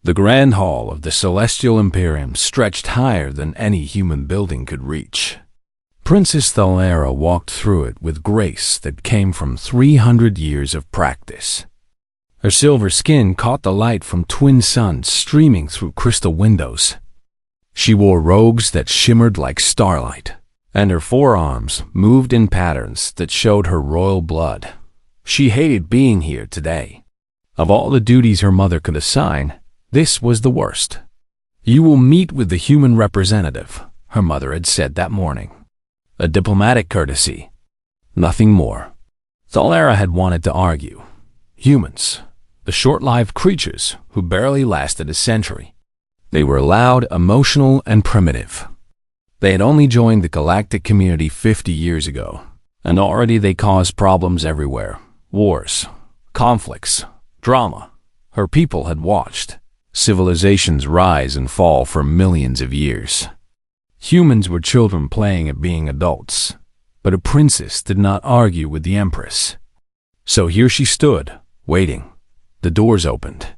The grand hall of the Celestial Imperium stretched higher than any human building could reach. Princess Thalera walked through it with grace that came from 300 years of practice. Her silver skin caught the light from twin suns streaming through crystal windows. She wore robes that shimmered like starlight, and her forearms moved in patterns that showed her royal blood. She hated being here today. Of all the duties her mother could assign, this was the worst. "You will meet with the human representative," her mother had said that morning. A diplomatic courtesy. Nothing more. Thalera had wanted to argue. Humans, the short-lived creatures who barely lasted a century. They were loud, emotional, and primitive. They had only joined the galactic community 50 years ago, and already they caused problems everywhere. Wars, conflicts, drama. Her people had watched civilizations rise and fall for millions of years. Humans were children playing at being adults, but a princess did not argue with the empress. So here she stood, waiting. The doors opened.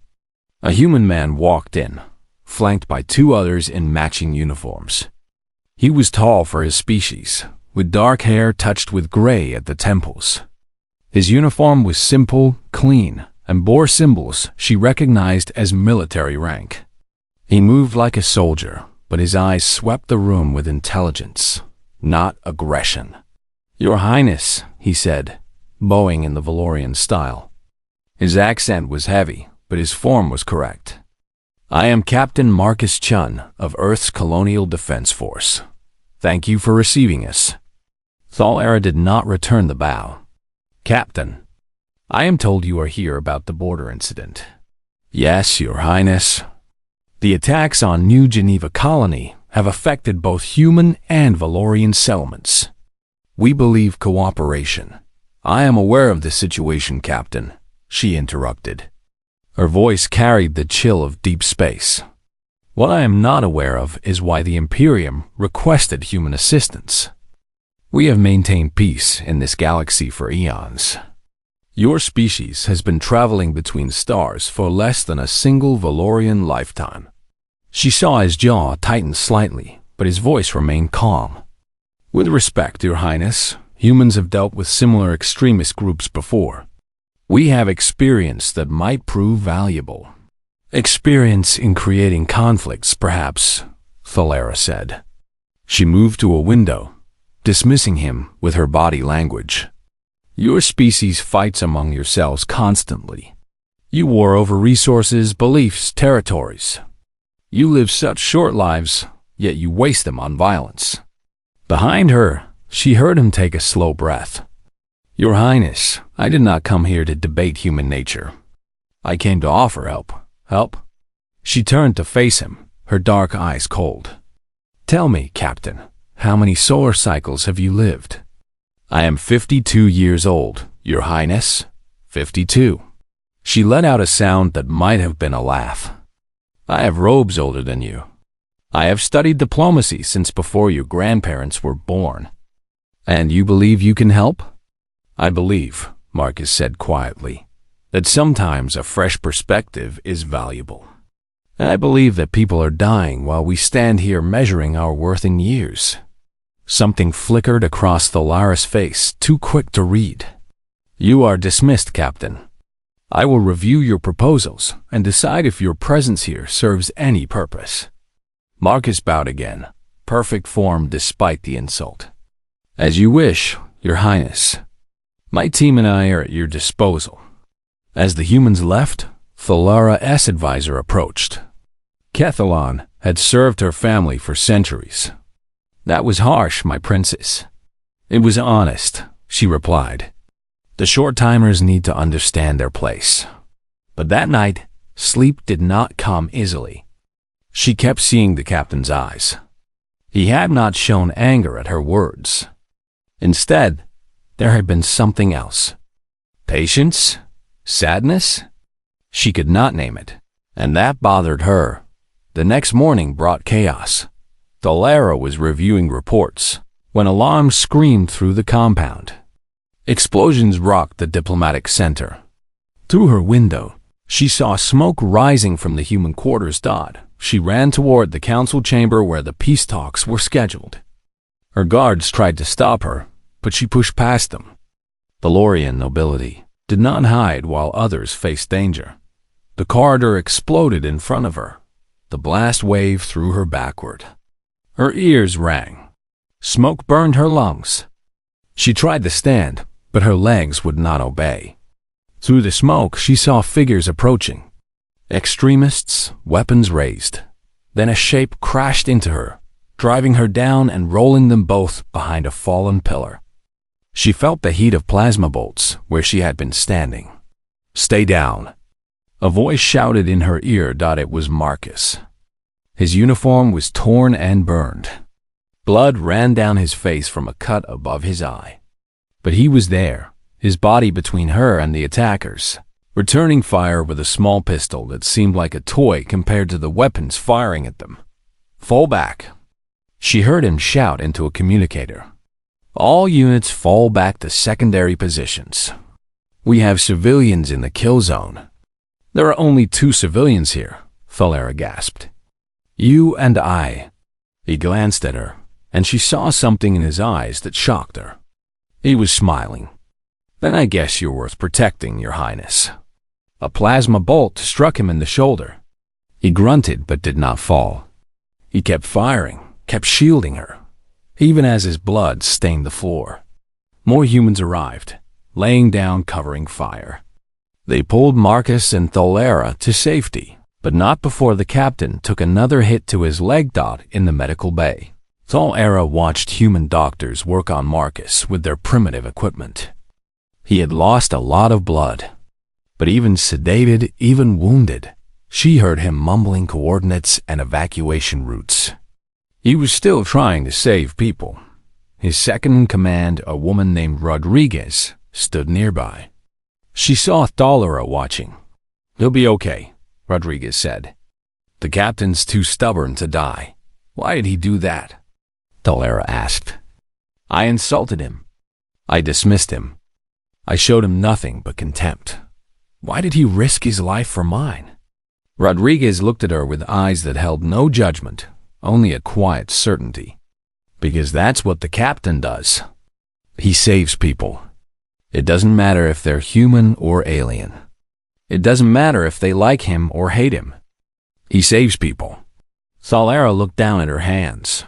A human man walked in, flanked by two others in matching uniforms. He was tall for his species, with dark hair touched with gray at the temples. His uniform was simple, clean, and bore symbols she recognized as military rank. He moved like a soldier, but his eyes swept the room with intelligence, not aggression. "Your Highness," he said, bowing in the Valorian style. His accent was heavy, but his form was correct. "I am Captain Marcus Chun of Earth's Colonial Defense Force. Thank you for receiving us." Thalera did not return the bow. "Captain, I am told you are here about the border incident." "Yes, Your Highness. The attacks on New Geneva Colony have affected both human and Valorian settlements. We believe cooperation." "I am aware of the situation, Captain," she interrupted. Her voice carried the chill of deep space. "What I am not aware of is why the Imperium requested human assistance. We have maintained peace in this galaxy for eons. Your species has been traveling between stars for less than a single Valorian lifetime." She saw his jaw tighten slightly, but his voice remained calm. "With respect, Your Highness, humans have dealt with similar extremist groups before. We have experience that might prove valuable." "Experience in creating conflicts, perhaps," Thalera said. She moved to a window, dismissing him with her body language. "Your species fights among yourselves constantly. You war over resources, beliefs, territories. You live such short lives, yet you waste them on violence." Behind her, she heard him take a slow breath. "Your Highness, I did not come here to debate human nature. I came to offer help." "Help?" She turned to face him, her dark eyes cold. "Tell me, Captain, how many solar cycles have you lived?" "I am 52 years old, Your Highness. 52. She let out a sound that might have been a laugh. "I have robes older than you. I have studied diplomacy since before your grandparents were born." "And you believe you can help?" "I believe," Marcus said quietly, "that sometimes a fresh perspective is valuable. I believe that people are dying while we stand here measuring our worth in years." Something flickered across Thalera's face, too quick to read. "You are dismissed, Captain. I will review your proposals and decide if your presence here serves any purpose." Marcus bowed again, perfect form despite the insult. "As you wish, Your Highness. My team and I are at your disposal." As the humans left, Thalera's advisor approached. Kethalon had served her family for centuries. "That was harsh, my princess." "It was honest," she replied. "The short-timers need to understand their place." But that night, sleep did not come easily. She kept seeing the captain's eyes. He had not shown anger at her words. Instead, there had been something else. Patience? Sadness? She could not name it, and that bothered her. The next morning brought chaos. Thalera was reviewing reports when alarms screamed through the compound. Explosions rocked the diplomatic center. Through her window, She saw smoke rising from the human quarters. She ran toward the council chamber where the peace talks were scheduled. Her guards tried to stop her, but she pushed past them. Valorian nobility did not hide while others faced danger. The corridor exploded in front of her. The blast wave threw her backward. Her ears rang. Smoke burned her lungs. She tried to stand, but her legs would not obey. Through the smoke, she saw figures approaching. Extremists, weapons raised. Then a shape crashed into her, driving her down and rolling them both behind a fallen pillar. She felt the heat of plasma bolts where she had been standing. "Stay down." A voice shouted in her ear. It was Marcus. His uniform was torn and burned. Blood ran down his face from a cut above his eye. But he was there, his body between her and the attackers, returning fire with a small pistol that seemed like a toy compared to the weapons firing at them. "Fall back." She heard him shout into a communicator. "All units fall back to secondary positions. We have civilians in the kill zone." "There are only 2 civilians here," Thalera gasped. "You and I." He glanced at her, and she saw something in his eyes that shocked her. He was smiling. "Then I guess you're worth protecting, Your Highness." A plasma bolt struck him in the shoulder. He grunted but did not fall. He kept firing, kept shielding her, even as his blood stained the floor. More humans arrived, laying down covering fire. They pulled Marcus and Thalera to safety, but not before the captain took another hit to his leg. In the medical bay, Thalera watched human doctors work on Marcus with their primitive equipment. He had lost a lot of blood, but even sedated, even wounded, she heard him mumbling coordinates and evacuation routes. He was still trying to save people. His second-in-command, a woman named Rodriguez, stood nearby. She saw Thalera watching. "He'll be okay," Rodriguez said. "The captain's too stubborn to die." "Why did he do that?" Thalera asked. "I insulted him. I dismissed him. I showed him nothing but contempt. Why did he risk his life for mine?" Rodriguez looked at her with eyes that held no judgment, only a quiet certainty. "Because that's what the captain does. He saves people. It doesn't matter if they're human or alien. It doesn't matter if they like him or hate him. He saves people." Thalera looked down at her hands.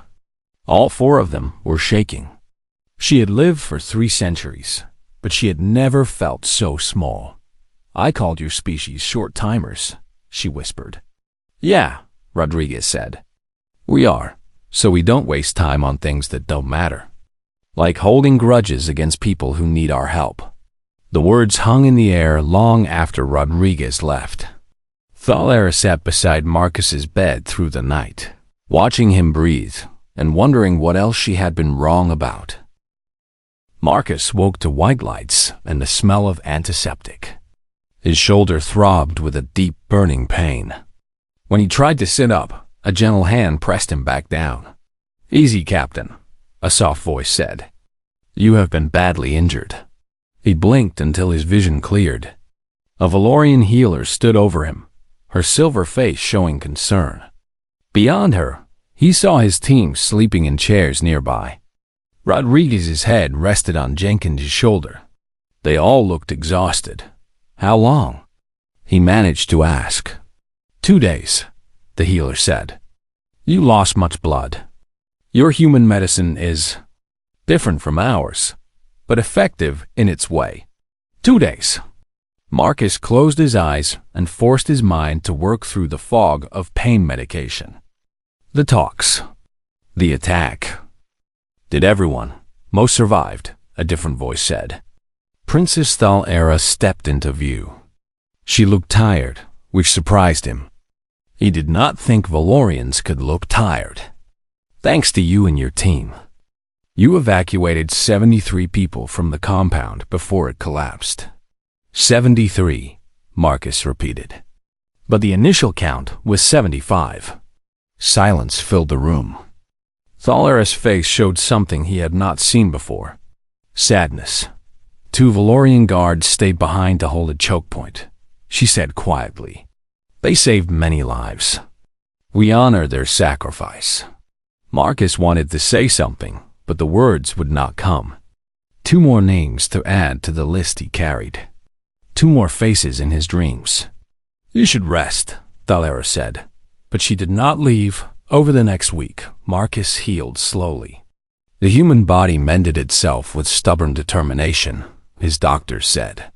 All 4 of them were shaking. She had lived for 3 centuries, but she had never felt so small. "I called your species short-timers," she whispered. "Yeah," Rodriguez said. "We are, so we don't waste time on things that don't matter. Like holding grudges against people who need our help." The words hung in the air long after Rodriguez left. Thalera sat beside Marcus's bed through the night, watching him breathe and wondering what else she had been wrong about. Marcus woke to white lights and the smell of antiseptic. His shoulder throbbed with a deep burning pain. When he tried to sit up, a gentle hand pressed him back down. "Easy, Captain," a soft voice said. "You have been badly injured." He blinked until his vision cleared. A Valorian healer stood over him, her silver face showing concern. Beyond her, he saw his team sleeping in chairs nearby. Rodriguez's head rested on Jenkins' shoulder. They all looked exhausted. "How long?" he managed to ask. 2 days, the healer said. "You lost much blood. Your human medicine is different from ours, but effective in its way. 2 days." Marcus closed his eyes and forced his mind to work through the fog of pain medication. The talks. The attack. "Did everyone? Most survived," a different voice said. Princess Thalera stepped into view. She looked tired, which surprised him. He did not think Valorians could look tired. "Thanks to you and your team. You evacuated 73 people from the compound before it collapsed." 73, Marcus repeated. But the initial count was 75. Silence filled the room. Thalera's face showed something he had not seen before. Sadness. 2 Valorian guards stayed behind to hold a choke point. she said quietly. They saved many lives. We honor their sacrifice. Marcus wanted to say something, but the words would not come. 2 more names to add to the list he carried. 2 more faces in his dreams. You should rest, Thalara said. But she did not leave. Over the next week, Marcus healed slowly. The human body mended itself with stubborn determination, his doctors said.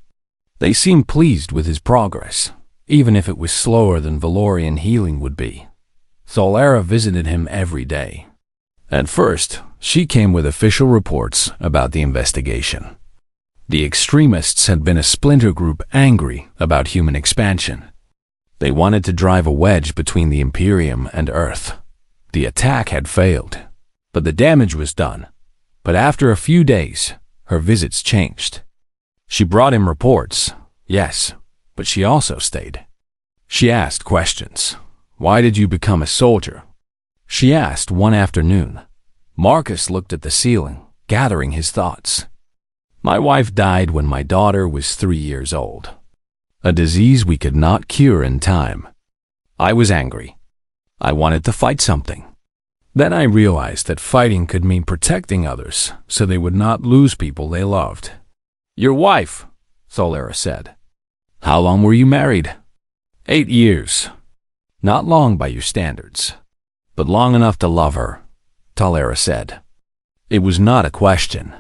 They seemed pleased with his progress, even if it was slower than Valorian healing would be. Thalara visited him every day. At first, she came with official reports about the investigation. The extremists had been a splinter group angry about human expansion. They wanted to drive a wedge between the Imperium and Earth. The attack had failed, but the damage was done. But after a few days, her visits changed. She brought him reports, yes, but she also stayed. She asked questions. Why did you become a soldier? She asked one afternoon. Marcus looked at the ceiling, gathering his thoughts. My wife died when my daughter was 3 years old. A disease we could not cure in time. I was angry. I wanted to fight something. Then I realized that fighting could mean protecting others so they would not lose people they loved. Your wife, Thalara said. How long were you married? 8 years. Not long by your standards, but long enough to love her, Thalara said. It was not a question.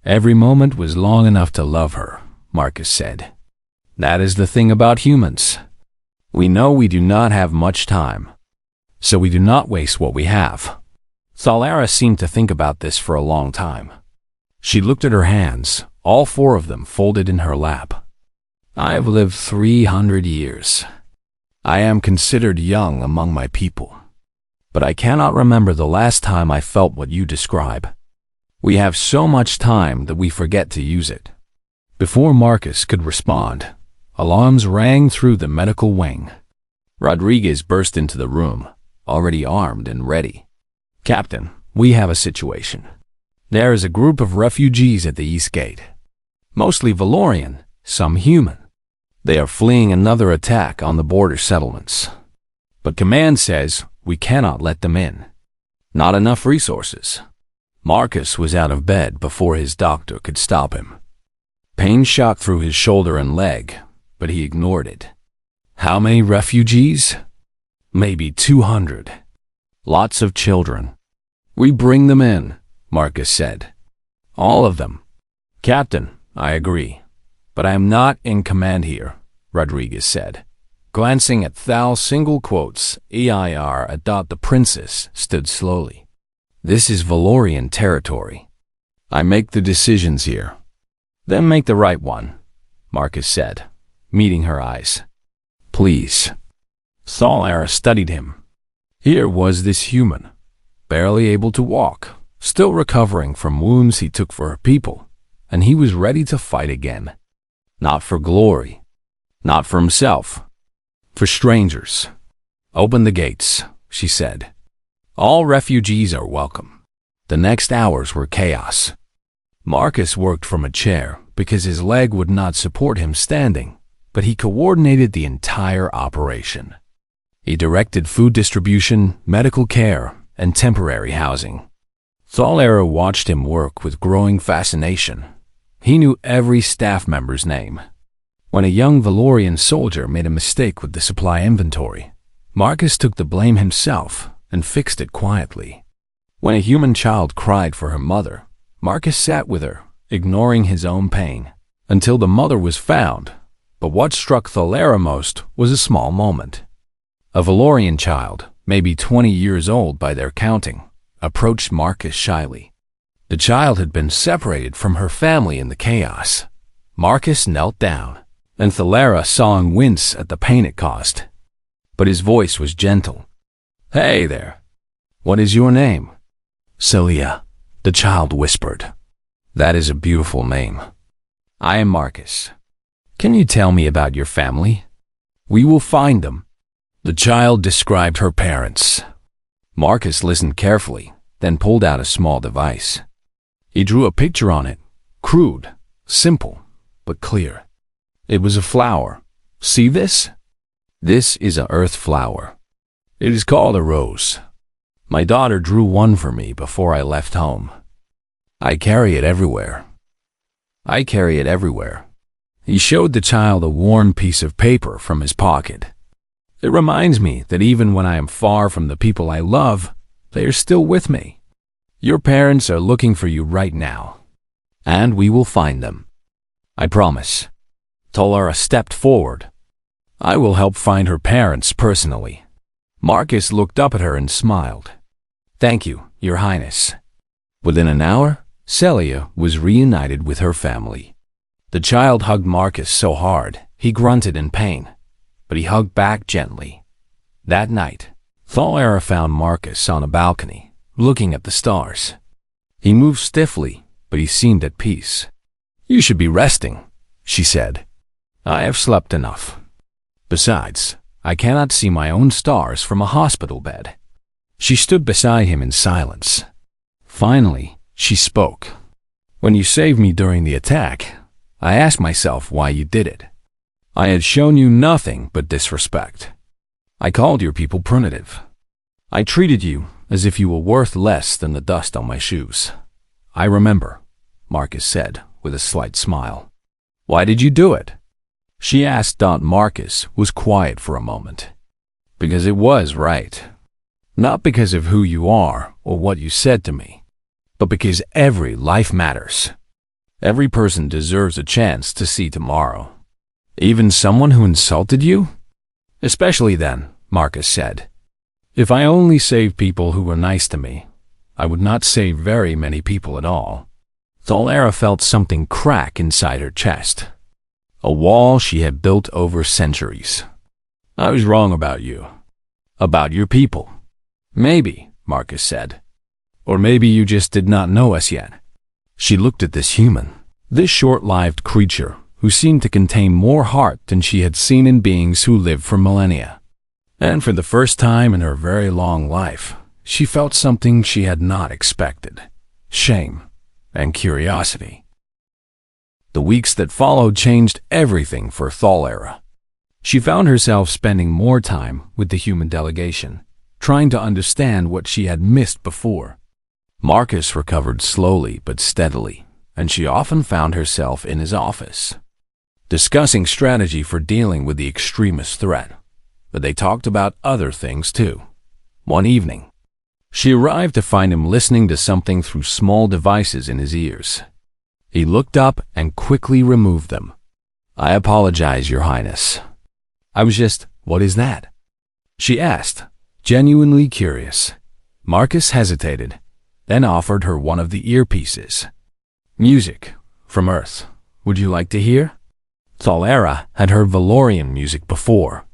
Every moment was long enough to love her, Marcus said. That is the thing about humans. We know we do not have much time, so we do not waste what we have. Thalara seemed to think about this for a long time. She looked at her hands, all 4 of them folded in her lap. I have lived 300 years. I am considered young among my people, but I cannot remember the last time I felt what you describe. We have so much time that we forget to use it. Before Marcus could respond, alarms rang through the medical wing. Rodriguez burst into the room, already armed and ready. Captain, we have a situation. There is a group of refugees at the East Gate. Mostly Valorian, some human. They are fleeing another attack on the border settlements. But command says we cannot let them in. Not enough resources. Marcus was out of bed before his doctor could stop him. Pain shot through his shoulder and leg, but he ignored it. How many refugees? Maybe 200. Lots of children. We bring them in, Marcus said. All of them. Captain, I agree. But I am not in command here, Rodriguez said. Glancing at Thal's single quotes, EIR the princess stood slowly. This is Valorian territory. I make the decisions here. Then make the right one, Marcus said, meeting her eyes. Please. Thalara studied him. Here was this human, barely able to walk, still recovering from wounds he took for her people, and he was ready to fight again. Not for glory, not for himself, for strangers. Open the gates, she said. All refugees are welcome. The next hours were chaos. Marcus worked from a chair because his leg would not support him standing, but he coordinated the entire operation. He directed food distribution, medical care, and temporary housing. Thalara watched him work with growing fascination. He knew every staff member's name. When a young Valorian soldier made a mistake with the supply inventory, Marcus took the blame himself and fixed it quietly. When a human child cried for her mother, Marcus sat with her, ignoring his own pain, until the mother was found. But what struck Thalara most was a small moment. A Valorian child, maybe 20 years old by their counting, approached Marcus shyly. The child had been separated from her family in the chaos. Marcus knelt down, and Thalara saw him wince at the pain it caused. But his voice was gentle. Hey there. What is your name? Celia, the child whispered. That is a beautiful name. I am Marcus. Can you tell me about your family? We will find them. The child described her parents. Marcus listened carefully, then pulled out a small device. He drew a picture on it, crude, simple, but clear. It was a flower, See this? This is a earth flower. It is called a rose. My daughter drew one for me before I left home. I carry it everywhere. I carry it everywhere. He showed the child a worn piece of paper from his pocket. It reminds me that even when I am far from the people I love, they are still with me. Your parents are looking for you right now, and we will find them. I promise. Tolara stepped forward. I will help find her parents personally. Marcus looked up at her and smiled. Thank you, Your Highness. Within an hour, Celia was reunited with her family. The child hugged Marcus so hard, he grunted in pain, but he hugged back gently. That night, Thalara found Marcus on a balcony, looking at the stars. He moved stiffly, but he seemed at peace. You should be resting, she said. I have slept enough. Besides, I cannot see my own stars from a hospital bed. She stood beside him in silence. Finally, she spoke. When you saved me during the attack, I asked myself why you did it. I had shown you nothing but disrespect. I called your people primitive. I treated you as if you were worth less than the dust on my shoes. I remember, Marcus said with a slight smile. Why did you do it? She asked. Marcus was quiet for a moment. Because it was right. Not because of who you are or what you said to me, but because every life matters. Every person deserves a chance to see tomorrow. Even someone who insulted you? Especially then, Marcus said. If I only saved people who were nice to me, I would not save very many people at all. Thalara felt something crack inside her chest. A wall she had built over centuries. I was wrong about you. About your people. Maybe, Marcus said. Or maybe you just did not know us yet. She looked at this human, this short-lived creature who seemed to contain more heart than she had seen in beings who lived for millennia. And for the first time in her very long life, she felt something she had not expected. Shame and curiosity. The weeks that followed changed everything for Thalara. She found herself spending more time with the human delegation, trying to understand what she had missed before. Marcus recovered slowly but steadily, and she often found herself in his office, discussing strategy for dealing with the extremist threat. But they talked about other things too. One evening, she arrived to find him listening to something through small devices in his ears. He looked up and quickly removed them. I apologize, Your Highness. I was just, what is that? She asked, genuinely curious. Marcus hesitated, then offered her one of the earpieces. Music from Earth. Would you like to hear? Thalara had heard Valorian music before.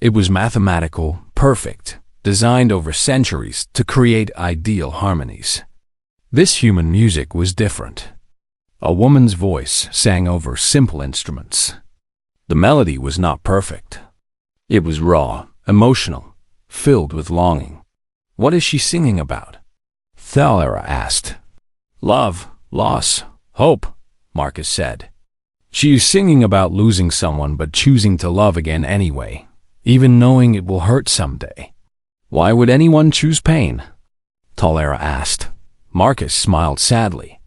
It was mathematical, perfect, designed over centuries to create ideal harmonies. This human music was different. A woman's voice sang over simple instruments. The melody was not perfect. It was raw, emotional, filled with longing. What is she singing about? Thalara asked. Love, loss, hope, Marcus said. She is singing about losing someone but choosing to love again anyway, even knowing it will hurt someday. Why would anyone choose pain? Thalara asked. Marcus smiled sadly.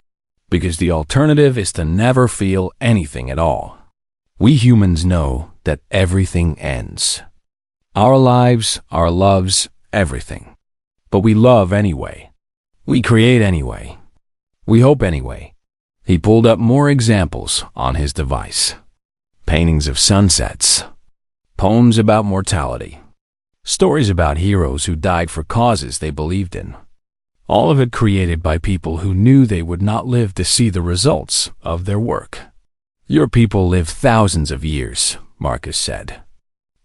Because the alternative is to never feel anything at all. We humans know that everything ends. Our lives, our loves, everything. But we love anyway. We create anyway. We hope anyway. He pulled up more examples on his device. Paintings of sunsets. Poems about mortality. Stories about heroes who died for causes they believed in. All of it created by people who knew they would not live to see the results of their work. Your people live thousands of years, Marcus said.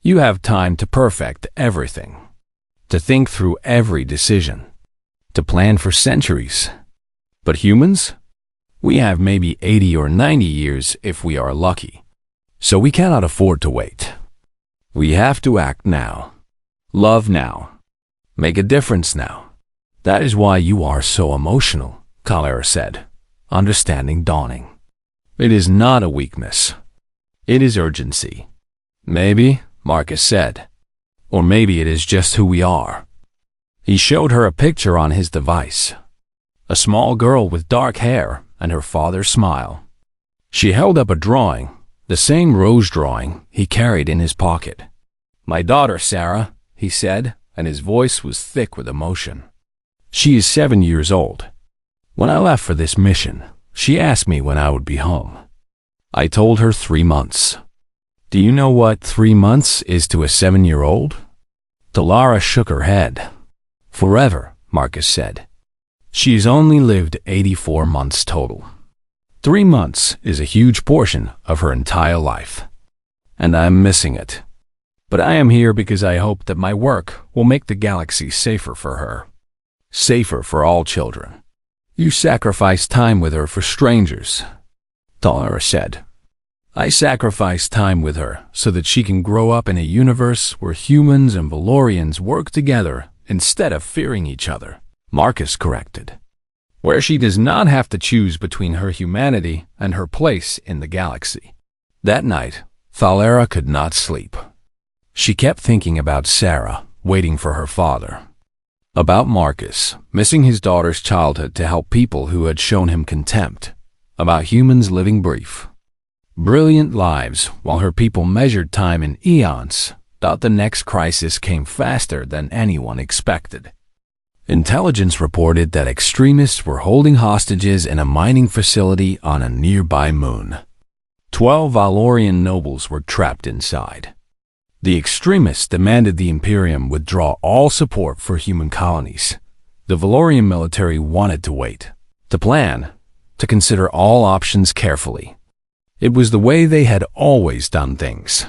You have time to perfect everything, to think through every decision, to plan for centuries. But humans? We have maybe 80 or 90 years if we are lucky. So we cannot afford to wait. We have to act now. Love now. Make a difference now. That is why you are so emotional, Thalara said, understanding dawning. It is not a weakness. It is urgency. Maybe, Marcus said. Or maybe it is just who we are. He showed her a picture on his device. A small girl with dark hair and her father's smile. She held up a drawing, the same rose drawing he carried in his pocket. My daughter, Sarah, he said, and his voice was thick with emotion. She is 7 years old. When I left for this mission, she asked me when I would be home. I told her 3 months. Do you know what 3 months is to a 7-year-old? Talara shook her head. Forever, Marcus said. She's only lived 84 months total. 3 months is a huge portion of her entire life. And I'm missing it. But I am here because I hope that my work will make the galaxy safer for her. Safer for all children. You sacrifice time with her for strangers, Talara said. I sacrifice time with her so that she can grow up in a universe where humans and Valorians work together instead of fearing each other, Marcus corrected. Where she does not have to choose between her humanity and her place in the galaxy. That night, Talara could not sleep. She kept thinking about Sarah, waiting for her father. About Marcus, missing his daughter's childhood to help people who had shown him contempt. About humans living brief, brilliant lives while her people measured time in eons, thought the next crisis came faster than anyone expected. Intelligence reported that extremists were holding hostages in a mining facility on a nearby moon. 12 Valorian nobles were trapped inside. The extremists demanded the Imperium withdraw all support for human colonies. The Valorian military wanted to wait, to plan, to consider all options carefully. It was the way they had always done things.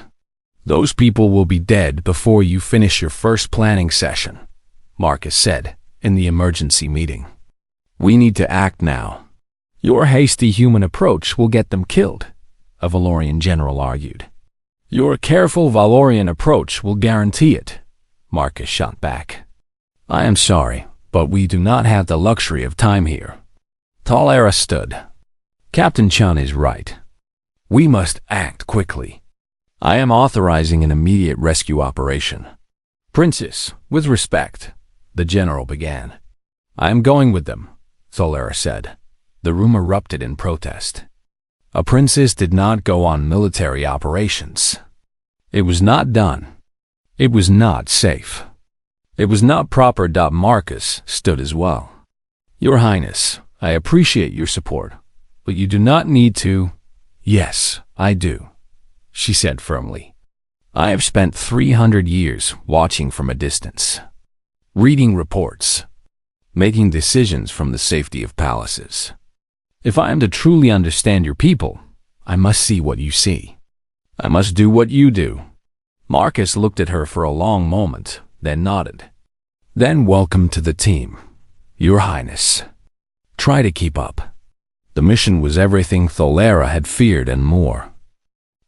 Those people will be dead before you finish your first planning session, Marcus said in the emergency meeting. We need to act now. Your hasty human approach will get them killed, a Valorian general argued. Your careful Valorian approach will guarantee it, Marcus shot back. I am sorry, but we do not have the luxury of time here. Talara stood. Captain Chun is right. We must act quickly. I am authorizing an immediate rescue operation. Princess, with respect, the general began. I am going with them, Talara said. The room erupted in protest. A princess did not go on military operations. It was not done. It was not safe. It was not proper. Marcus stood as well. Your Highness, I appreciate your support, but you do not need to. Yes, I do, she said firmly. I have spent 300 years watching from a distance, reading reports, making decisions from the safety of palaces. If I am to truly understand your people, I must see what you see. I must do what you do. Marcus looked at her for a long moment, then nodded. Then welcome to the team, Your Highness. Try to keep up. The mission was everything Talara had feared and more.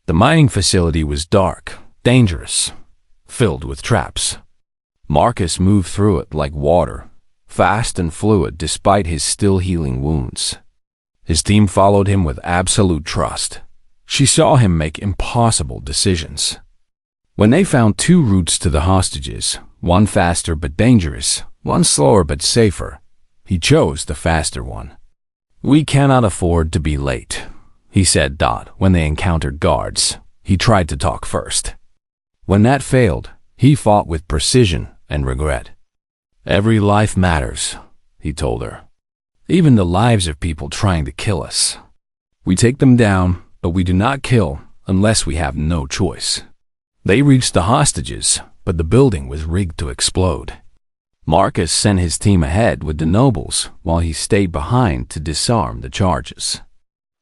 The mining facility was dark, dangerous, filled with traps. Marcus moved through it like water, fast and fluid despite his still healing wounds. His team followed him with absolute trust. She saw him make impossible decisions. When they found 2 routes to the hostages, one faster but dangerous, one slower but safer, he chose the faster one. We cannot afford to be late, he said. When they encountered guards, he tried to talk first. When that failed, he fought with precision and regret. Every life matters, he told her. Even the lives of people trying to kill us. We take them down, but we do not kill unless we have no choice. They reached the hostages, but the building was rigged to explode. Marcus sent his team ahead with the nobles while he stayed behind to disarm the charges.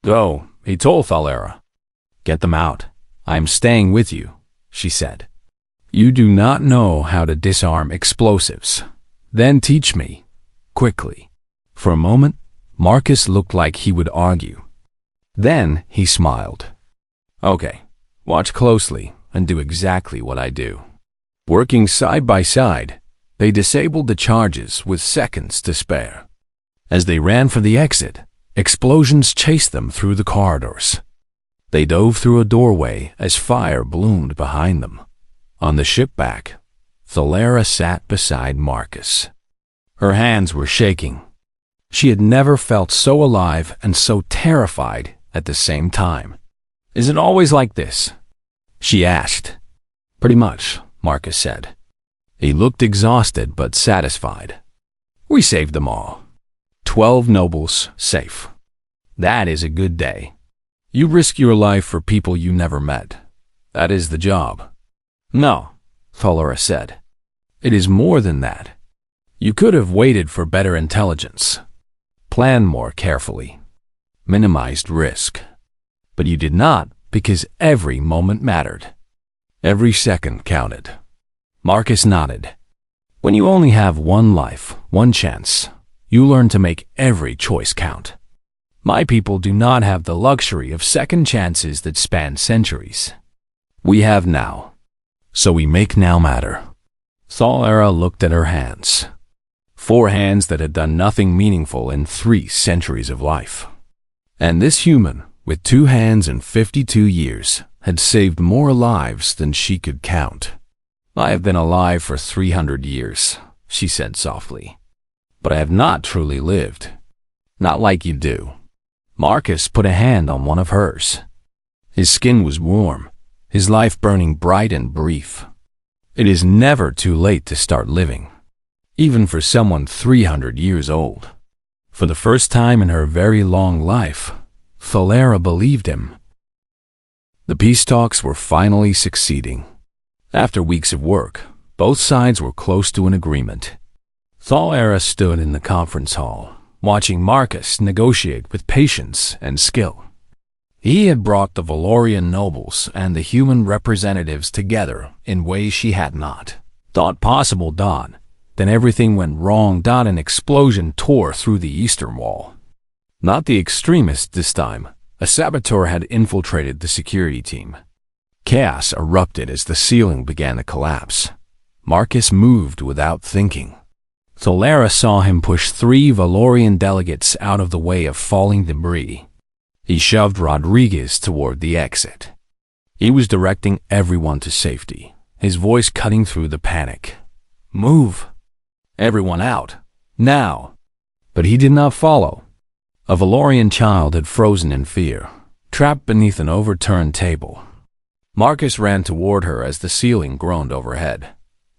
Go, he told Talara. Get them out. I am staying with you, she said. You do not know how to disarm explosives. Then teach me, quickly. For a moment, Marcus looked like he would argue. Then he smiled. Okay, watch closely and do exactly what I do. Working side by side, they disabled the charges with seconds to spare. As they ran for the exit, explosions chased them through the corridors. They dove through a doorway as fire bloomed behind them. On the ship back, Thalera sat beside Marcus. Her hands were shaking. She had never felt so alive and so terrified at the same time. "Is it always like this?" she asked. "Pretty much," Marcus said. He looked exhausted but satisfied. "We saved them all. 12 nobles safe. That is a good day. You risk your life for people you never met. That is the job." "No," Thalera said. "It is more than that. You could have waited for better intelligence, planned more carefully, minimized risk. But you did not, because every moment mattered. Every second counted." Marcus nodded. "When you only have one life, one chance, you learn to make every choice count. My people do not have the luxury of second chances that span centuries. We have now, so we make now matter." Thalera looked at her hands. 4 hands that had done nothing meaningful in 3 centuries of life. And this human, with 2 hands and 52 years, had saved more lives than she could count. "I have been alive for 300 years, she said softly. "But I have not truly lived. Not like you do." Marcus put a hand on one of hers. His skin was warm, his life burning bright and brief. It is never too late to start living, even for someone 300 years old. For the first time in her very long life, Thalera believed him. The peace talks were finally succeeding. After weeks of work, both sides were close to an agreement. Thalera stood in the conference hall, watching Marcus negotiate with patience and skill. He had brought the Valorian nobles and the human representatives together in ways she had not thought possible. Then everything went wrong. An explosion tore through the eastern wall. Not the extremists this time. A saboteur had infiltrated the security team. Chaos erupted as the ceiling began to collapse. Marcus moved without thinking. Thalera saw him push 3 Valorian delegates out of the way of falling debris. He shoved Rodriguez toward the exit. He was directing everyone to safety, his voice cutting through the panic. "Move! Everyone out! Now!" But he did not follow. A Valorian child had frozen in fear, trapped beneath an overturned table. Marcus ran toward her as the ceiling groaned overhead.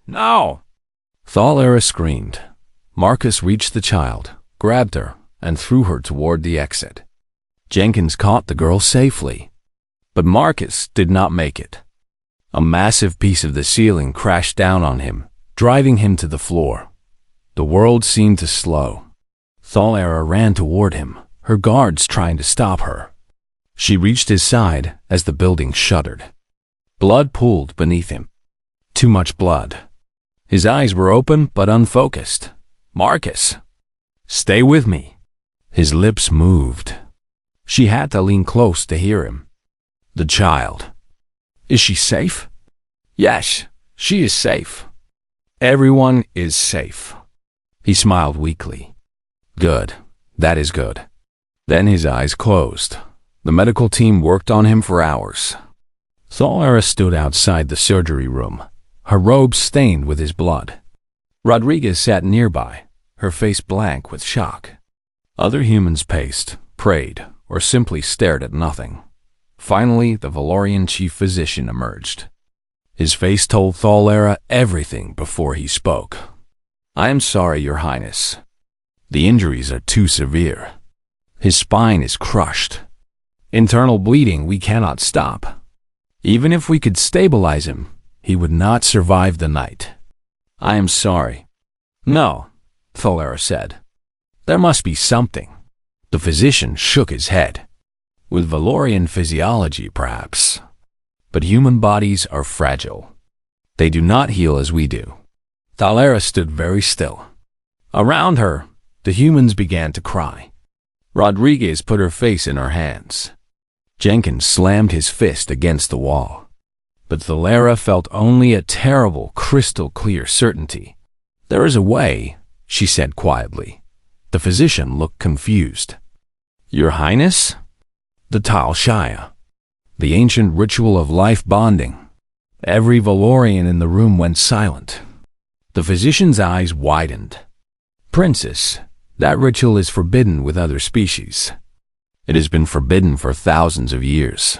"No!" Thalera screamed. Marcus reached the child, grabbed her, and threw her toward the exit. Jenkins caught the girl safely. But Marcus did not make it. A massive piece of the ceiling crashed down on him, driving him to the floor. The world seemed to slow. Thalera ran toward him, her guards trying to stop her. She reached his side as the building shuddered. Blood pooled beneath him. Too much blood. His eyes were open but unfocused. "Marcus, stay with me." His lips moved. She had to lean close to hear him. "The child. Is she safe?" "Yes, she is safe. Everyone is safe." He smiled weakly. "Good. That is good." Then his eyes closed. The medical team worked on him for hours. Thalera stood outside the surgery room, her robe stained with his blood. Rodriguez sat nearby, her face blank with shock. Other humans paced, prayed, or simply stared at nothing. Finally, the Valorian chief physician emerged. His face told Thalera everything before he spoke. "I am sorry, Your Highness. The injuries are too severe. His spine is crushed. Internal bleeding we cannot stop. Even if we could stabilize him, he would not survive the night. I am sorry." "No," Thalera said. "There must be something." The physician shook his head. "With Valorian physiology, perhaps. But human bodies are fragile. They do not heal as we do." Thalera stood very still. Around her, the humans began to cry. Rodriguez put her face in her hands. Jenkins slammed his fist against the wall. But Thalera felt only a terrible, crystal-clear certainty. "There is a way," she said quietly. The physician looked confused. "Your Highness?" "The Tal Shaya." the ancient ritual of life bonding. Every Valorian in the room went silent. The physician's eyes widened. Princess, that ritual is forbidden with other species. It has been forbidden for thousands of years.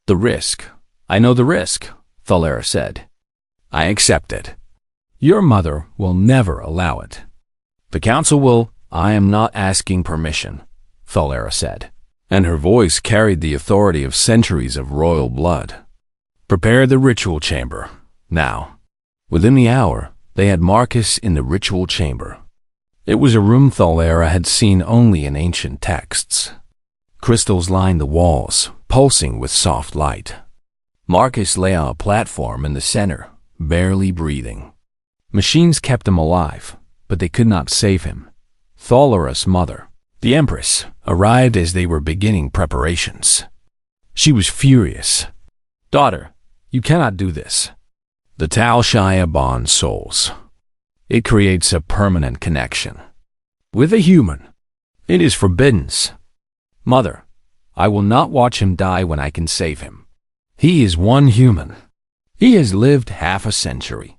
The risk. I know the risk, Thalera said. I accept it. Your mother will never allow it. The council will. I am not asking permission, Thalera said, and her voice carried the authority of centuries of royal blood. Prepare the ritual chamber, now. Within the hour, they had Marcus in the ritual chamber. It was a room Thalera had seen only in ancient texts. Crystals lined the walls, pulsing with soft light. Marcus lay on a platform in the center, barely breathing. Machines kept him alive, but they could not save him. Thalera's mother, the Empress, arrived as they were beginning preparations. She was furious. Daughter, you cannot do this. The Tal Shia bonds souls. It creates a permanent connection. With a human, it is forbidden. Mother, I will not watch him die when I can save him. He is one human. He has lived half a century.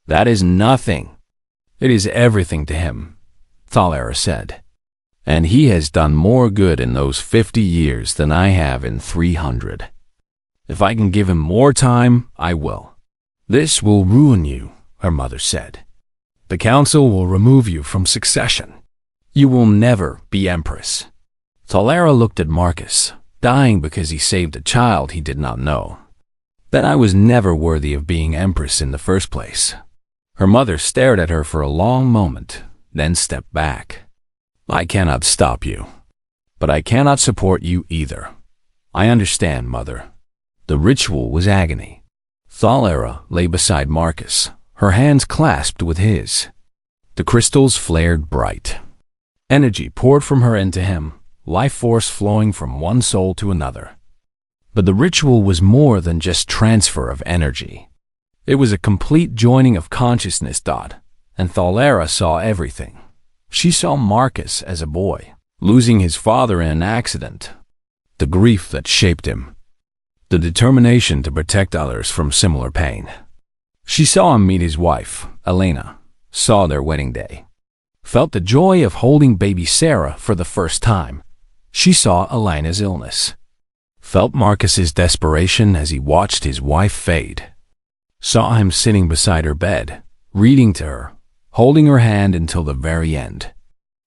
That is nothing. It is everything to him, Thalera said. And he has done more good in those 50 years than I have in 300. If I can give him more time, I will. This will ruin you, her mother said. The council will remove you from succession. You will never be empress. Thalera looked at Marcus, dying because he saved a child he did not know. Then I was never worthy of being empress in the first place. Her mother stared at her for a long moment, then stepped back. I cannot stop you, but I cannot support you either. I understand, mother. The ritual was agony. Thalera lay beside Marcus, her hands clasped with his. The crystals flared bright. Energy poured from her into him, life force flowing from one soul to another. But the ritual was more than just transfer of energy. It was a complete joining of consciousness. And Thalera saw everything. She saw Marcus as a boy, losing his father in an accident. The grief that shaped him. The determination to protect others from similar pain. She saw him meet his wife, Elena, saw their wedding day. Felt the joy of holding baby Sarah for the first time. She saw Elena's illness. Felt Marcus's desperation as he watched his wife fade. Saw him sitting beside her bed, reading to her, holding her hand until the very end.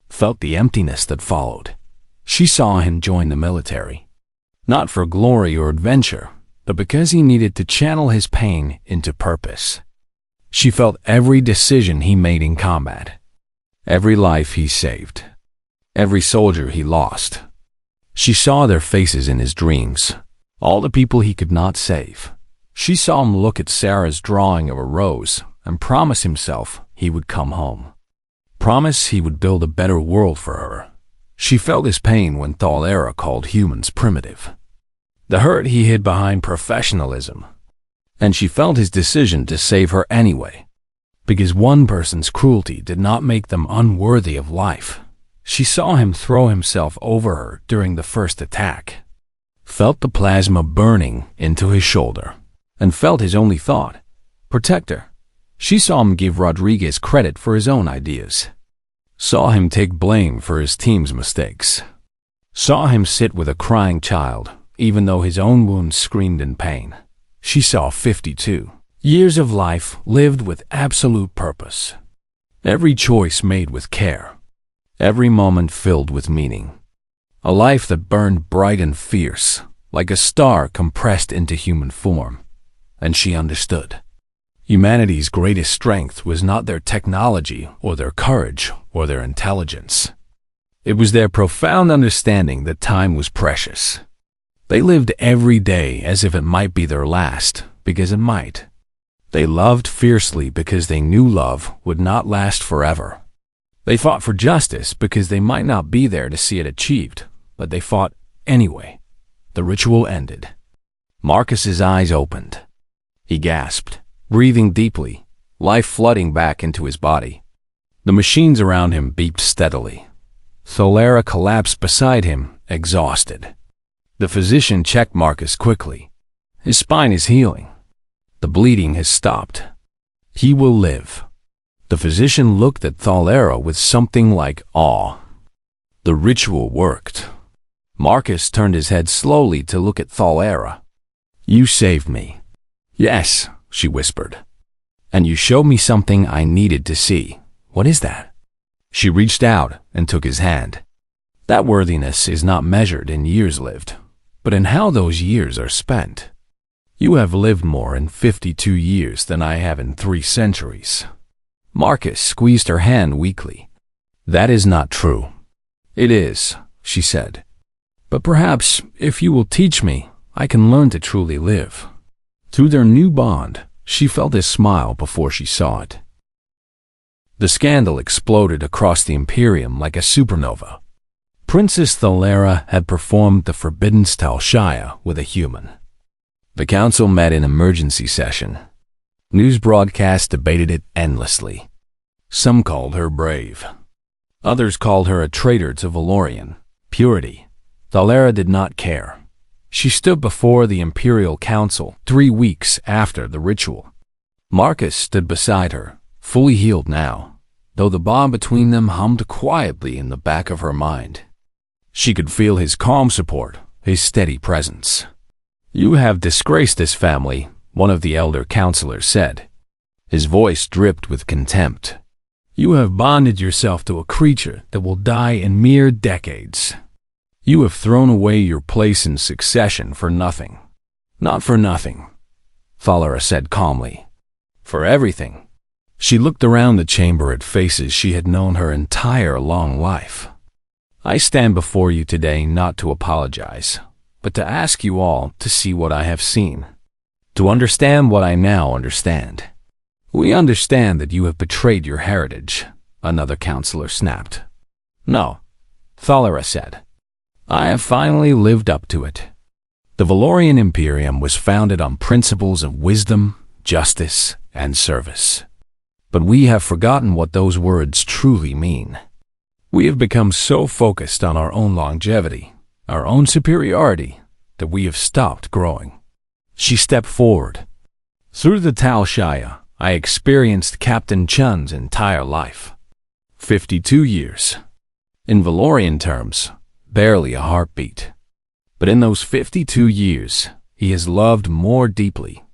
Felt the emptiness that followed. She saw him join the military. Not for glory or adventure, but because he needed to channel his pain into purpose. She felt every decision he made in combat. Every life he saved. Every soldier he lost. She saw their faces in his dreams. All the people he could not save. She saw him look at Sarah's drawing of a rose and promise himself he would come home. Promise he would build a better world for her. She felt his pain when Thalera called humans primitive. The hurt he hid behind professionalism. And she felt his decision to save her anyway. Because one person's cruelty did not make them unworthy of life. She saw him throw himself over her during the first attack. Felt the plasma burning into his shoulder. And felt his only thought, protect her. She saw him give Rodriguez credit for his own ideas. Saw him take blame for his team's mistakes. Saw him sit with a crying child, even though his own wounds screamed in pain. She saw 52 years of life lived with absolute purpose. Every choice made with care. Every moment filled with meaning. A life that burned bright and fierce, like a star compressed into human form. And she understood. Humanity's greatest strength was not their technology or their courage or their intelligence. It was their profound understanding that time was precious. They lived every day as if it might be their last, because it might. They loved fiercely because they knew love would not last forever. They fought for justice because they might not be there to see it achieved, but they fought anyway. The ritual ended. Marcus's eyes opened. He gasped, breathing deeply, life flooding back into his body. The machines around him beeped steadily. Thalera collapsed beside him, exhausted. The physician checked Marcus quickly. His spine is healing. The bleeding has stopped. He will live. The physician looked at Thalera with something like awe. The ritual worked. Marcus turned his head slowly to look at Thalera. You saved me. Yes, she whispered. And you showed me something I needed to see. What is that? She reached out and took his hand. That worthiness is not measured in years lived, but in how those years are spent. You have lived more in 52 years than I have in 3 centuries. Marcus squeezed her hand weakly. That is not true. It is, she said. But perhaps, if you will teach me, I can learn to truly live. Through their new bond, she felt his smile before she saw it. The scandal exploded across the Imperium like a supernova. Princess Thalera had performed the forbidden Stalshaya with a human. The council met in emergency session. News broadcasts debated it endlessly. Some called her brave. Others called her a traitor to Valorian purity. Thalera did not care. She stood before the Imperial Council 3 weeks after the ritual. Marcus stood beside her, fully healed now, though the bond between them hummed quietly in the back of her mind. She could feel his calm support, his steady presence. You have disgraced this family, one of the elder counselors said. His voice dripped with contempt. You have bonded yourself to a creature that will die in mere decades. You have thrown away your place in succession for nothing. Not for nothing, Thalera said calmly. For everything. She looked around the chamber at faces she had known her entire long life. I stand before you today not to apologize, but to ask you all to see what I have seen, to understand what I now understand. We understand that you have betrayed your heritage, another counselor snapped. No, Thalera said. I have finally lived up to it. The Valorian Imperium was founded on principles of wisdom, justice, and service. But we have forgotten what those words truly mean. We have become so focused on our own longevity, our own superiority, that we have stopped growing. She stepped forward. Through the Talshaya, I experienced Captain Chun's entire life. 52 years. In Valorian terms, barely a heartbeat. But in those 52 years, he has loved more deeply,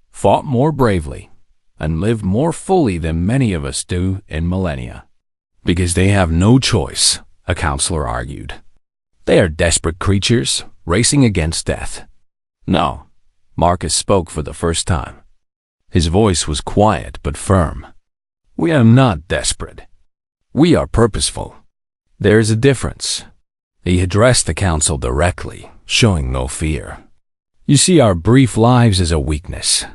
fought more bravely, and lived more fully than many of us do in millennia. Because they have no choice, a counselor argued. They are desperate creatures, racing against death. No, Marcus spoke for the first time. His voice was quiet but firm. We are not desperate. We are purposeful. There is a difference. He addressed the council directly, showing no fear. You see our brief lives as a weakness.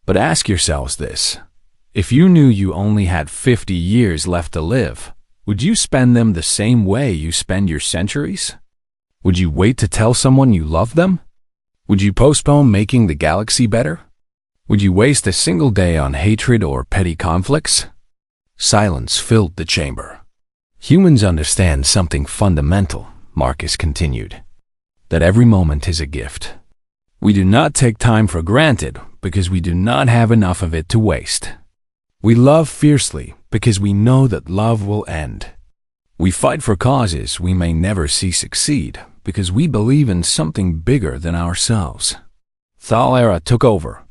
But ask yourselves this. If you knew you only had 50 years left to live, would you spend them the same way you spend your centuries? Would you wait to tell someone you love them? Would you postpone making the galaxy better? Would you waste a single day on hatred or petty conflicts? Silence filled the chamber. Humans understand something fundamental, Marcus continued, that every moment is a gift. We do not take time for granted because we do not have enough of it to waste. We love fiercely because we know that love will end. We fight for causes we may never see succeed because we believe in something bigger than ourselves. Thalera took over.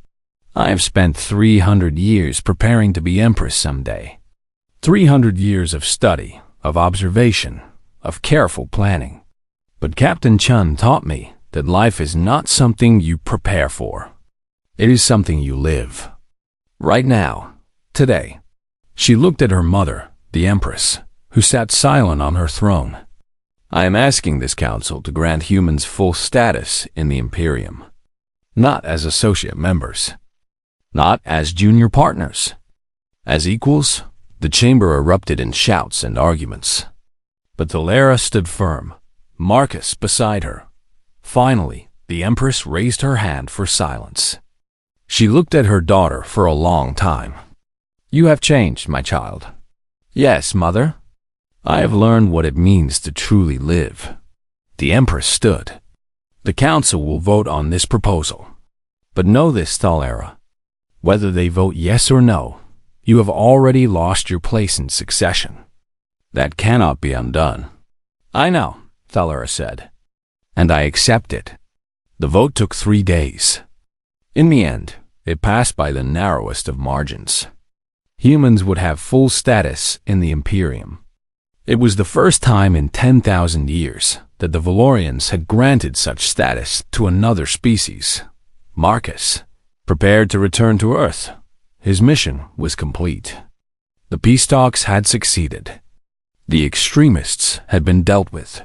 I have spent 300 years preparing to be empress someday. 300 years of study, of observation, of careful planning. But Captain Chun taught me that life is not something you prepare for. It is something you live. Right now, today. She looked at her mother, the Empress, who sat silent on her throne. I am asking this council to grant humans full status in the Imperium. Not as associate members. Not as junior partners. As equals, the chamber erupted in shouts and arguments. But Thalera stood firm, Marcus beside her. Finally, the Empress raised her hand for silence. She looked at her daughter for a long time. You have changed, my child. Yes, mother. I have learned what it means to truly live. The Empress stood. The council will vote on this proposal. But know this, Thalera. Whether they vote yes or no, you have already lost your place in succession. That cannot be undone. I know, Thalera said, and I accept it. The vote took 3 days. In the end, it passed by the narrowest of margins. Humans would have full status in the Imperium. It was the first time in 10,000 years that the Valorians had granted such status to another species. Marcus, prepared to return to Earth. His mission was complete. The peace talks had succeeded. The extremists had been dealt with.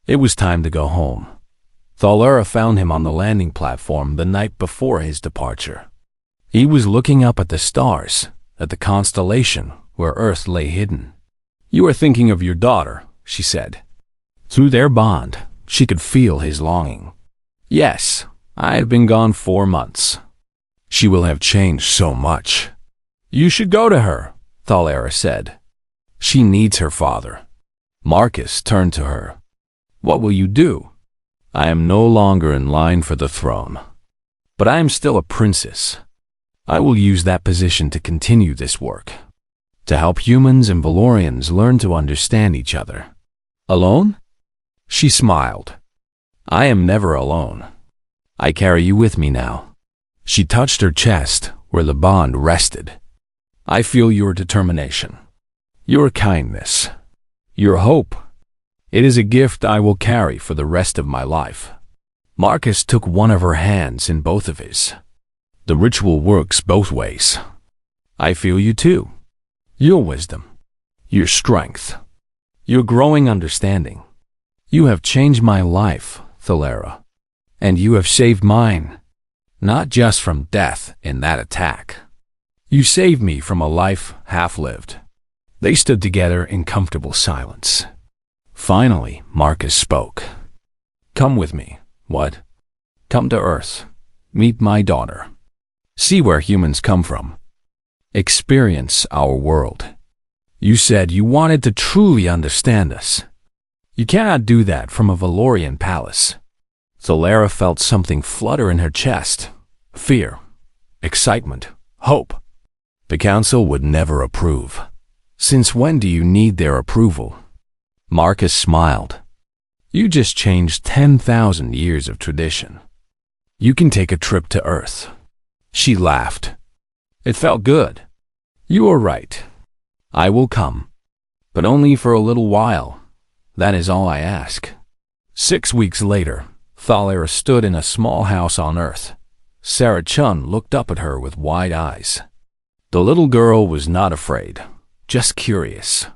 It was time to go home. Thalera found him on the landing platform the night before his departure. He was looking up at the stars, at the constellation where Earth lay hidden. You are thinking of your daughter, she said. Through their bond, she could feel his longing. Yes, I have been gone 4 months. She will have changed so much. You should go to her, Thalera said. She needs her father. Marcus turned to her. What will you do? I am no longer in line for the throne. But I am still a princess. I will use that position to continue this work, to help humans and Valorians learn to understand each other. Alone? She smiled. I am never alone. I carry you with me now. She touched her chest where the bond rested. I feel your determination, your kindness, your hope. It is a gift I will carry for the rest of my life. Marcus took one of her hands in both of his. The ritual works both ways. I feel you too. Your wisdom, your strength, your growing understanding. You have changed my life, Thalera, and you have saved mine, not just from death in that attack. You saved me from a life half-lived. They stood together in comfortable silence. Finally, Marcus spoke. Come with me. What? Come to Earth. Meet my daughter. See where humans come from. Experience our world. You said you wanted to truly understand us. You cannot do that from a Valorian palace. Thalera felt something flutter in her chest. Fear, excitement, hope. The council would never approve. Since when do you need their approval? Marcus smiled. You just changed 10,000 years of tradition. You can take a trip to Earth. She laughed. It felt good. You are right. I will come. But only for a little while. That is all I ask. 6 weeks later, Thalera stood in a small house on Earth. Sarah Chun looked up at her with wide eyes. The little girl was not afraid, just curious.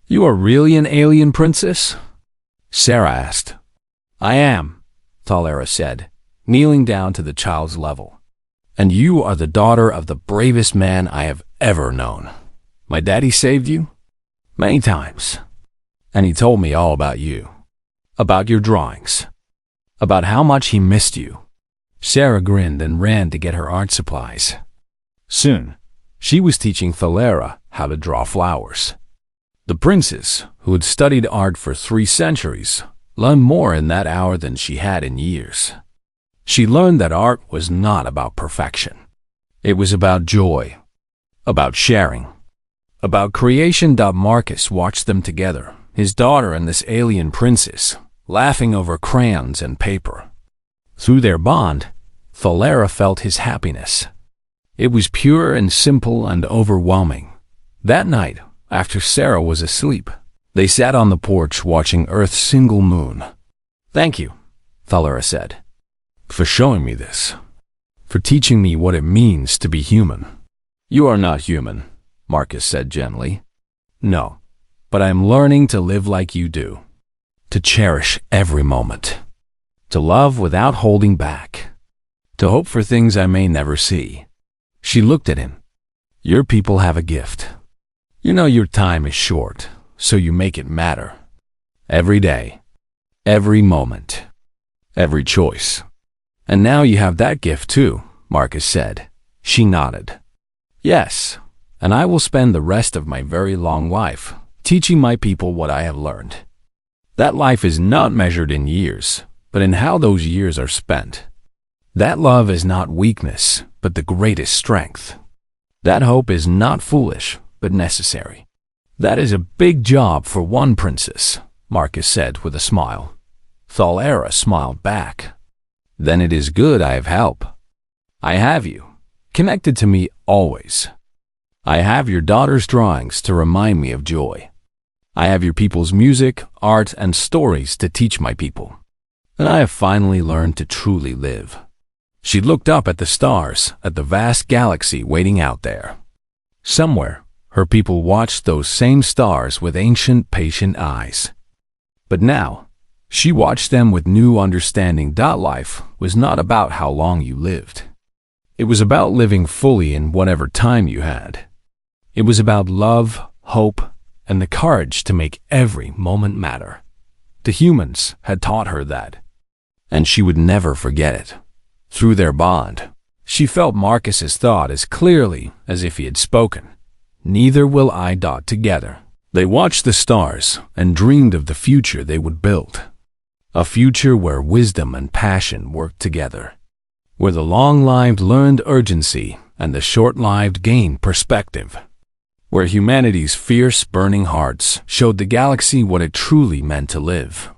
You are really an alien princess? Sarah asked. I am, Thalera said, kneeling down to the child's level. And you are the daughter of the bravest man I have ever known. My daddy saved you? Many times. And he told me all about you. About your drawings. About how much he missed you. Sarah grinned and ran to get her art supplies. Soon, she was teaching Thalera how to draw flowers. The princess, who had studied art for 3 centuries, learned more in that hour than she had in years. She learned that art was not about perfection. It was about joy, about sharing, about creation. Marcus watched them together, his daughter and this alien princess, laughing over crayons and paper. Through their bond, Thalera felt his happiness. It was pure and simple and overwhelming. That night, after Sarah was asleep, they sat on the porch watching Earth's single moon. Thank you, Thalera said, for showing me this, for teaching me what it means to be human. You are not human, Marcus said gently. No, but I am learning to live like you do, to cherish every moment, to love without holding back, to hope for things I may never see. She looked at him. Your people have a gift. You know your time is short, so you make it matter. Every day, every moment, every choice. And now you have that gift too, Marcus said. She nodded. Yes, and I will spend the rest of my very long life teaching my people what I have learned. That life is not measured in years, but in how those years are spent. That love is not weakness, but the greatest strength. That hope is not foolish, but necessary. That is a big job for one princess, Marcus said with a smile. Thalera smiled back. Then it is good I have help. I have you, connected to me always. I have your daughter's drawings to remind me of joy. I have your people's music, art, and stories to teach my people. And I have finally learned to truly live. She looked up at the stars, at the vast galaxy waiting out there. Somewhere, her people watched those same stars with ancient, patient eyes. But now, she watched them with new understanding. Life was not about how long you lived. It was about living fully in whatever time you had. It was about love, hope, and the courage to make every moment matter. The humans had taught her that, and she would never forget it. Through their bond, she felt Marcus's thought as clearly as if he had spoken. Neither will I. Together, they watched the stars and dreamed of the future they would build. A future where wisdom and passion worked together, where the long-lived learned urgency and the short-lived gained perspective, where humanity's fierce, burning hearts showed the galaxy what it truly meant to live.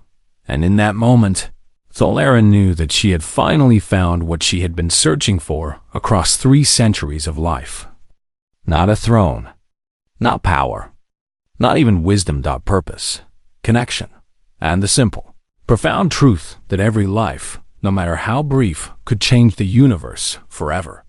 And in that moment, Thalera knew that she had finally found what she had been searching for across 3 centuries of life. Not a throne, not power, not even wisdom. Purpose, connection, and the simple, profound truth that every life, no matter how brief, could change the universe forever.